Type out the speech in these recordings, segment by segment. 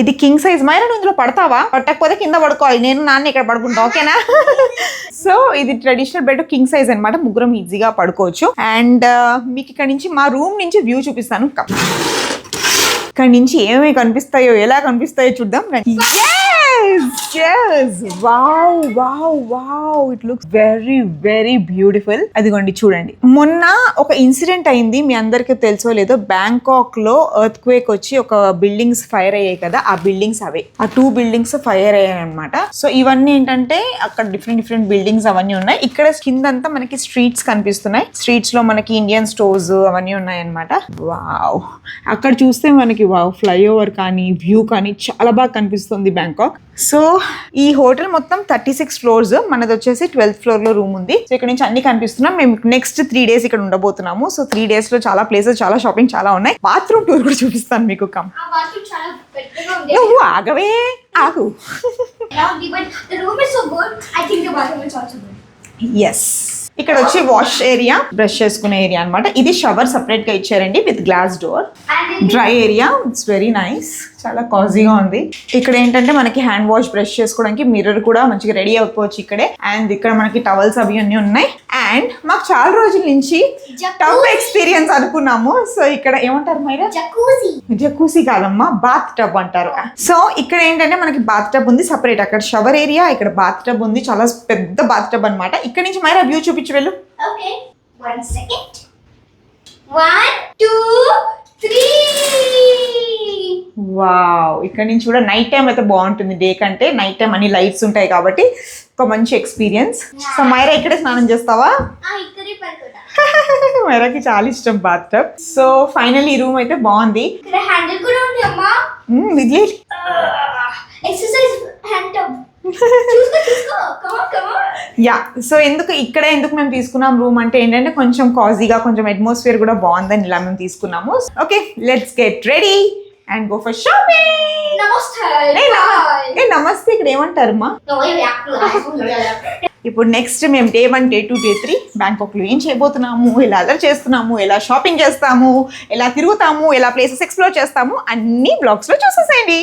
ఇది king size. Myra నువ్వు ఇందులో పడతావా? పట్టకపోతే కింద పడుకోవాలి, నేను నాన్న ఇక్కడ పడుకుంటా, ఓకేనా? సో ఇది ట్రెడిషనల్ బెడ్, కింగ్ సైజ్ అనమాట, ముగ్గురం ఈజీగా పడుకోవచ్చు. అండ్ మీకు ఇక్కడ నుంచి మా రూమ్ నుంచి వ్యూ చూపిస్తాను. ఇక్కడ నుంచి ఏమేమి కనిపిస్తాయో, ఎలా కనిపిస్తాయో చూద్దాం. Wow wow wow, it looks very very beautiful. అదిగోండి చూడండి, మొన్న ఒక ఇన్సిడెంట్ అయింది, మీ అందరికీ తెలుసో లేదో, బ్యాంకాక్ లో ఎర్త్ క్వేక్ వచ్చి ఒక బిల్డింగ్స్ ఫైర్ అయ్యాయి కదా, ఆ బిల్డింగ్స్ అవే, ఆ 2 బిల్డింగ్స్ ఫైర్ అయ్యాయి అనమాట. సో ఇవన్నీ ఏంటంటే అక్కడ డిఫరెంట్ డిఫరెంట్ బిల్డింగ్స్ అవన్నీ ఉన్నాయి. ఇక్కడ కిందంతా మనకి స్ట్రీట్స్ కనిపిస్తున్నాయి. స్ట్రీట్స్ లో మనకి ఇండియన్ స్టోర్స్ అవన్నీ ఉన్నాయి అనమాట. వావ్, అక్కడ చూస్తే మనకి వావ్ ఫ్లైఓవర్ కానీ వ్యూ కానీ చాలా బాగా కనిపిస్తుంది బ్యాంకాక్. సో ఈ హోటల్ మొత్తం 36 ఫ్లోర్స్, మనది వచ్చేసి 12th ఫ్లోర్ లో రూమ్ ఉంది. సో ఇక్కడ నుంచి అన్ని కనిపిస్తున్నాం. మేము నెక్స్ట్ 3 days ఇక్కడ ఉండబోతున్నాము. సో 3 days లో చాలా ప్లేసెస్, చాలా షాపింగ్ చాలా ఉన్నాయి. బాత్రూమ్ టూర్ కూడా చూపిస్తాను మీకు. కమ్, నువ్వు ఆగవే, ఆగు. ఎస్, ఇక్కడ వచ్చి వాష్ ఏరియా, బ్రష్ చేసుకునే ఏరియా అనమాట. ఇది షవర్ సపరేట్ గా ఇచ్చారండి with glass door. Dry area, it's very nice, చాలా కాజీగా ఉంది. ఇక్కడ ఏంటంటే మనకి హ్యాండ్ వాష్, బ్రష్ చేసుకోవడానికి మిర్రర్ కూడా మంచిగా రెడీ అయిపోవచ్చు ఇక్కడే. అండ్ ఇక్కడ మనకి టవల్స్ అవి అన్నీ ఉన్నాయి. అండ్ మాకు చాలా రోజుల నుంచి టబ్ ఎక్స్పీరియన్స్ అనుకున్నాము. సో ఇక్కడ ఏమంటారు మైరా? జకూసీ కాదమ్మా, బాత్ టబ్ అంటారు. సో ఇక్కడ ఏంటంటే మనకి బాత్ టబ్ ఉంది సపరేట్. అక్కడ షవర్ ఏరియా, ఇక్కడ బాత్ టబ్ ఉంది, చాలా పెద్ద బాత్ టబ్ అనమాట. ఇక్కడ నుంచి మైరా వ్యూ చూపించి వెళ్ళు. Okay, 1 second. 1 2 3. వావ్, ఇక్కడ నుంచి కూడా నైట్ టైం అయితే బాగుంటుంది, డే కంటే. నైట్ టైం అన్ని లైట్స్ ఉంటాయి కాబట్టి ఒక మంచి ఎక్స్పీరియన్స్. సో మైరా ఇక్కడే స్నానం చేస్తావా? ఇక్కడే పడుకుంటా. మైరాకి చాలా ఇష్టం బాత్ టబ్. సో ఫైనల్ ఈ రూమ్ అయితే బాగుంది. ఇక్కడ హ్యాండిల్ కూడా ఉంది అమ్మా. ఇది ఎక్సర్సైజ్ హ్యాండ్ టబ్. చూసుకో, కమ్ ఆన్. యా, సో ఎందుకు మేము తీసుకున్నాం రూమ్ అంటే ఏంటంటే కొంచెం కాజీగా, కొంచెం అట్మాస్ఫియర్ కూడా బాగుందని ఇలా మేము తీసుకున్నాము. Okay, let's get ready and go for shopping. నమస్తే ఇక్కడ ఏమంటారమ్మా? ఇప్పుడు నెక్స్ట్ మేము డే 1, డే 2, డే 3 బ్యాంకాక్లో ఏం చేయబోతున్నాము, ఎలా అదర్ చేస్తున్నాము, ఎలా షాపింగ్ చేస్తాము, ఎలా తిరుగుతాము, ఎలా ప్లేసెస్ ఎక్స్ప్లోర్ చేస్తాము, అన్ని బ్లాగ్స్లో చూసేసేయండి.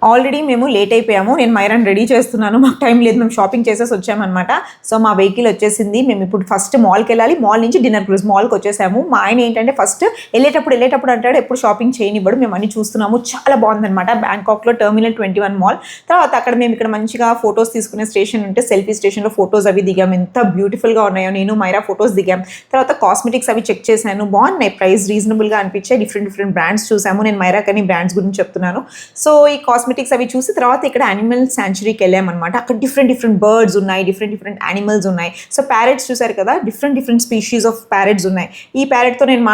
ఆల్రెడీ మేము లేట్ అయిపోయాము. నేను మైరాని రెడీ చేస్తున్నాను, మాకు టైం లేదు, మేము షాపింగ్ చేసేసి వచ్చామన్నమాట. సో మా వెహికల్ వచ్చేసింది. మేము ఇప్పుడు ఫస్ట్ మాల్కి వెళ్ళాలి, మాల్ నుంచి డిన్నర్ క్రూజ్. మాల్కి వచ్చేసాము. మా ఆయన ఏంటంటే ఫస్ట్ వెళ్ళేటప్పుడు అంటాడు ఎప్పుడు షాపింగ్ చేయనివ్వడు. మేము అన్ని చూస్తున్నాము, చాలా బాగుందన్నమాట బ్యాంకాక్లో టెర్మినల్ 21 మాల్. తర్వాత అక్కడ మేము ఇక్కడ మంచిగా ఫొటోస్ తీసుకునే స్టేషన్ ఉంటే సెల్ఫీ స్టేషన్లో ఫొటోస్ అవి దిగాము. ఎంత బ్యూటిఫుల్గా ఉన్నాయో, నేను మైరా ఫొటోస్ దిగాం. తర్వాత కాస్మెటిక్స్ అవి చెక్ చేశాను, బాగున్నాయి, ప్రైస్ రీజనబుల్గా అనిపించాయి. డిఫరెంట్ బ్రాండ్స్ చూసాము. నేను మైరా కానీ బ్రాండ్స్ గురించి చెప్తున్నాను. సో ఈ కాస్మెటిక్స్ అవి చూసి తర్వాత ఇక్కడ యానిమల్ శాంచురీకి వెళ్ళామన్నమాట. అక్కడ డిఫరెంట్ బర్డ్స్ ఉన్నాయి, డిఫరెంట్ యానిమల్స్ ఉన్నాయి. సో ప్యారెట్స్ చూసారు కదా, డిఫరెంట్ స్పీషీస్ ఆఫ్ ప్యారెట్స్ ఉన్నాయి. ఈ ప్యారెట్తో నేను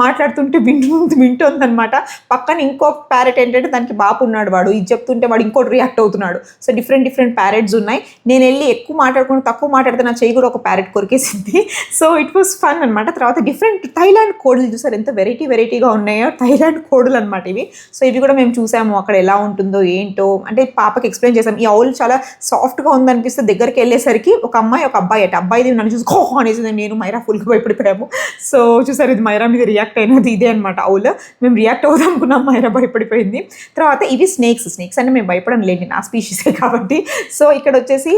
మాట్లాడుతుంటే వింటుంది అనమాట. పక్కన ఇంకో ప్యారెట్ ఏంటంటే దానికి బాపు ఉన్నాడు, వాడు ఇది చెప్తుంటే వాడు ఇంకోటి రియాక్ట్ అవుతున్నాడు. సో డిఫరెంట్ ప్యారెట్స్ ఉన్నాయి. నేను వెళ్ళి ఎక్కువ మాట్లాడుకుంటూ తక్కువ మాట్లాడితే నా చెయ్యి కూడా ఒక ప్యారెట్ కొరికేసింది. సో ఇట్ వాస్ ఫన్ అనమాట. తర్వాత డిఫరెంట్ థైలాండ్ కోడులు చూసారు, ఎంత వెరైటీగా ఉన్నాయో, థైలాండ్ కోడులు అనమాట ఇవి. సో ఇవి కూడా మేము చూసాము, అక్కడ ఎలా ఉంటుందో ఏంటో అంటే పాపకి ఎక్స్ప్లెయిన్ చేసాం. ఈ ఆవుల్ చాలా సాఫ్ట్గా ఉందనిపిస్తే దగ్గరికి వెళ్ళేసరికి ఒక అమ్మాయి ఒక అబ్బాయి అబ్బాయిది నన్ను చూసి ఖో అనేసింది. నేను మైరా ఫుల్గా భయపడిపోయాము. సో చూసారు, ఇది మైరా మీద రియాక్ట్ అయినది ఇదే అనమాట ఆవుల్. మేము రియాక్ట్ అవుదాం అనుకున్నాం, మైరా భయపడిపోయింది. తర్వాత ఇవి స్నేక్స్ అంటే మేము భయపడం లేండి, నా స్పీషీసే కాబట్టి. సో ఇక్కడ వచ్చేసి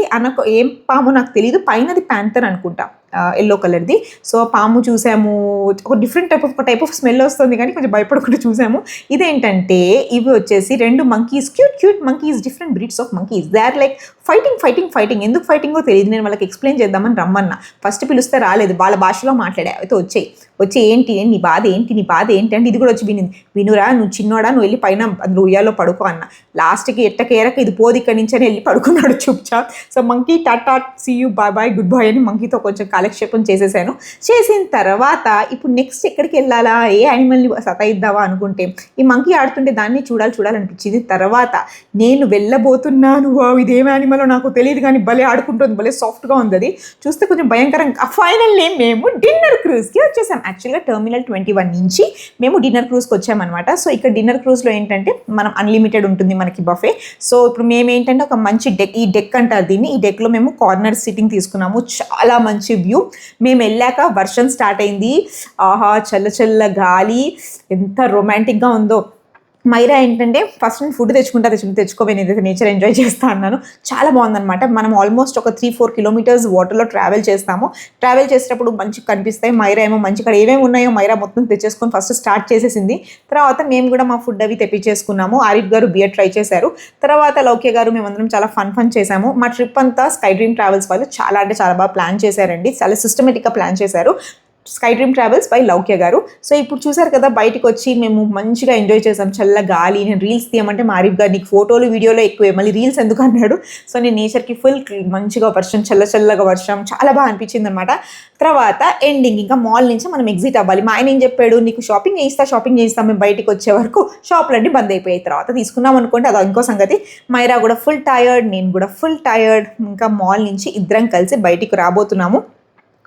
ఏం పాము నాకు తెలియదు, పైనది ప్యాంథర్ అనుకుంటా, ఎల్లో కలర్ది. సో పాము చూసాము, ఒక డిఫరెంట్ టైప్ ఆఫ్ స్మెల్ వస్తుంది కానీ కొంచెం భయపడకుండా చూసాము. ఇదేంటంటే ఇవి వచ్చేసి 2 monkeys, cute monkeys, different breeds of monkeys. They are like fighting. ఎందుకు ఫైటింగో తెలియదు. నేను వాళ్ళకి ఎక్స్ప్లెయిన్ చేద్దామని రమ్మన్నా, ఫస్ట్ పిలిస్తే రాలేదు, వాళ్ళ భాషలో మాట్లాడా. అయితే వచ్చి ఏంటి నీ బాధ ఏంటి అంటే ఇది కూడా వచ్చి వినురా, నువ్వు చిన్నోడా, నువ్వు వెళ్ళి పైన అందులో ఉయ్యాలో పడుకో అన్న. లాస్ట్కి ఎట్టకేరక ఇది పోది ఇక్కడి నుంచి అని వెళ్ళి పడుకున్నాడు చూప్చాప్. సో మంకీ టాటా, see you, bye good boy అని మంకీతో కొంచెం కాలక్షేపం చేసేసాను. చేసిన తర్వాత ఇప్పుడు నెక్స్ట్ ఎక్కడికి వెళ్ళాలా, ఏ యానిమల్ని సతాయిద్దావా అనుకుంటే ఈ మంకీ ఆడుతుంటే దాన్ని చూడాలనిపించింది. తర్వాత నేను వెళ్ళబోతున్నాను, ఇదేం యానిమల్లో నాకు తెలియదు కానీ భలే ఆడుకుంటుంది, భలే సాఫ్ట్గా ఉంది. అది చూస్తే కొంచెం భయంకరంగా. ఫైనల్లీ మేము డిన్నర్ క్రూజ్కి వచ్చేసాం. యాక్చువల్గా టెర్మినల్ 21 నుంచి మేము డిన్నర్ క్రూజ్కి వచ్చామన్నమాట. సో ఇక్కడ డిన్నర్ క్రూజ్లో ఏంటంటే మనం అన్లిమిటెడ్ ఉంటుంది మనకి బఫే. సో ఇప్పుడు మేము ఏంటంటే ఒక మంచి డెక్, ఈ డెక్ అంటారు దీన్ని, ఈ డెక్లో మేము కార్నర్ సిట్టింగ్ తీసుకున్నాము. చాలా మంచి వ్యూ. మేము వెళ్ళాక వర్షం స్టార్ట్ అయింది. ఆహా, చల్ల గాలి, ఎంత రొమాంటిక్గా ఉందో. మైరా ఏంటంటే ఫస్ట్ నేను ఫుడ్ తెచ్చుకోపోయి నేనైతే నేచర్ ఎంజాయ్ చేస్తా అన్నాను. చాలా బాగుందన్నమాట. మనం ఆల్మోస్ట్ ఒక 3-4 కిలోమీటర్స్ వాటర్లో ట్రావెల్ చేస్తాము. ట్రావెల్ చేసేటప్పుడు మంచిగా కనిపిస్తాయి. మైరా ఏమో మంచి ఇక్కడ ఏమేమి ఉన్నాయో మైరా మొత్తం తెచ్చేసుకొని ఫస్ట్ స్టార్ట్ చేసేసింది. తర్వాత మేము కూడా మా ఫుడ్ అవి తెప్పించేసుకున్నాము. ఆరిఫ్ గారు బియర్ ట్రై చేశారు. తర్వాత లౌక్య గారు మేమందరం చాలా ఫన్ చేసాము. మా ట్రిప్ అంతా స్కై డ్రీమ్ ట్రావెల్స్ వాళ్ళు చాలా అంటే చాలా బాగా ప్లాన్ చేశారండి. చాలా సిస్టమేటిక్గా ప్లాన్ చేశారు. Sky dream travels by Loukya గారు. సో ఇప్పుడు చూసారు కదా, బయటకు వచ్చి మేము మంచిగా ఎంజాయ్ చేసాం. చల్ల గాలి. నేను రీల్స్ తీయమంటే మా ఆరిఫ్ గారు నీకు ఫోటోలు వీడియోలో ఎక్కువే, మళ్ళీ రీల్స్ ఎందుకు అన్నాడు. సో నేను నేచర్కి ఫుల్ మంచిగా వర్షం, చల్లగా వర్షం చాలా బాగా అనిపించింది అనమాట. తర్వాత ఎండింగ్ ఇంకా మాల్ నుంచి మనం ఎగ్జిట్ అవ్వాలి. మా ఆయన ఏం చెప్పాడు, నీకు షాపింగ్ చేయిస్తా మేము బయటకు వచ్చే వరకు షాపులన్నీ బంద్ అయిపోయాయి. తర్వాత తీసుకున్నాం అనుకోండి, అది ఇంకో సంగతి. మైరా కూడా ఫుల్ టయర్డ్, నేను కూడా ఫుల్ టయర్డ్. ఇంకా మాల్ నుంచి ఇద్దరం కలిసి బయటికి రాబోతున్నాము.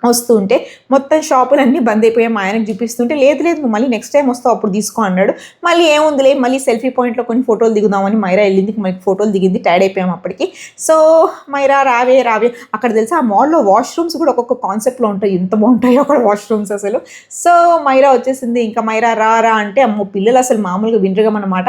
వస్తుంటే మొత్తం షాపులన్నీ బంద్ అయిపోయాయి. మా ఆయనకు చూపిస్తుంటే లేదు నువ్వు మళ్ళీ నెక్స్ట్ టైం వస్తావు అప్పుడు తీసుకో అన్నాడు. మళ్ళీ ఏముందిలే, మళ్ళీ సెల్ఫీ పాయింట్లో కొన్ని ఫోటోలు దిగుదామని మైరా వెళ్ళింది. మనకి ఫోటోలు దిగింది, టైర్డ్ అయిపోయాం అప్పటికి. సో మైరా రావే అక్కడ తెలుసా ఆ మాల్లో వాష్రూమ్స్ కూడా ఒక్కొక్క కాన్సెప్ట్లో ఉంటాయి. ఎంత బాగుంటాయో అక్కడ వాష్రూమ్స్ అసలు. సో మైరా వచ్చేసింది. ఇంకా మైరా రా అంటే అమ్మో పిల్లలు అసలు మామూలుగా వినరుగమన్నమాట.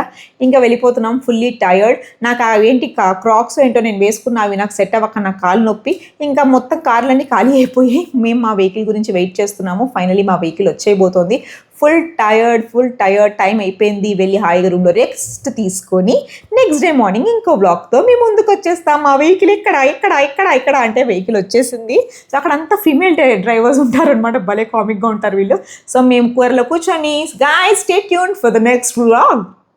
ఇంకా వెళ్ళిపోతున్నాం ఫుల్లీ టయర్డ్. నాకు అవేంటి క్రాక్స్ ఏంటో నేను వేసుకున్నా, అవి నాకు సెట్ అవ్వక నాకు కాలు నొప్పి. ఇంకా మొత్తం కార్లన్నీ ఖాళీ అయిపోయాయి. మేము మా వెహికల్ గురించి వెయిట్ చేస్తున్నాము. ఫైనలీ మా వెహికల్ వచ్చేయబోతోంది. ఫుల్ టయర్డ్ టైం అయిపోయింది. వెళ్ళి హాయిగా రూమ్లో రెస్ట్ తీసుకొని నెక్స్ట్ డే మార్నింగ్ ఇంకో బ్లాగ్తో మేము ముందుకు వచ్చేస్తాం. మా వెహికల్ ఇక్కడ అంటే వెహికల్ వచ్చేసింది. సో అక్కడ అంతా ఫీమేల్ డ్రైవర్స్ ఉంటారు అనమాట. భలే కామిక్గా ఉంటారు వీళ్ళు. సో మేము కూరలో కూర్చొని guys stay tuned for the next vlog.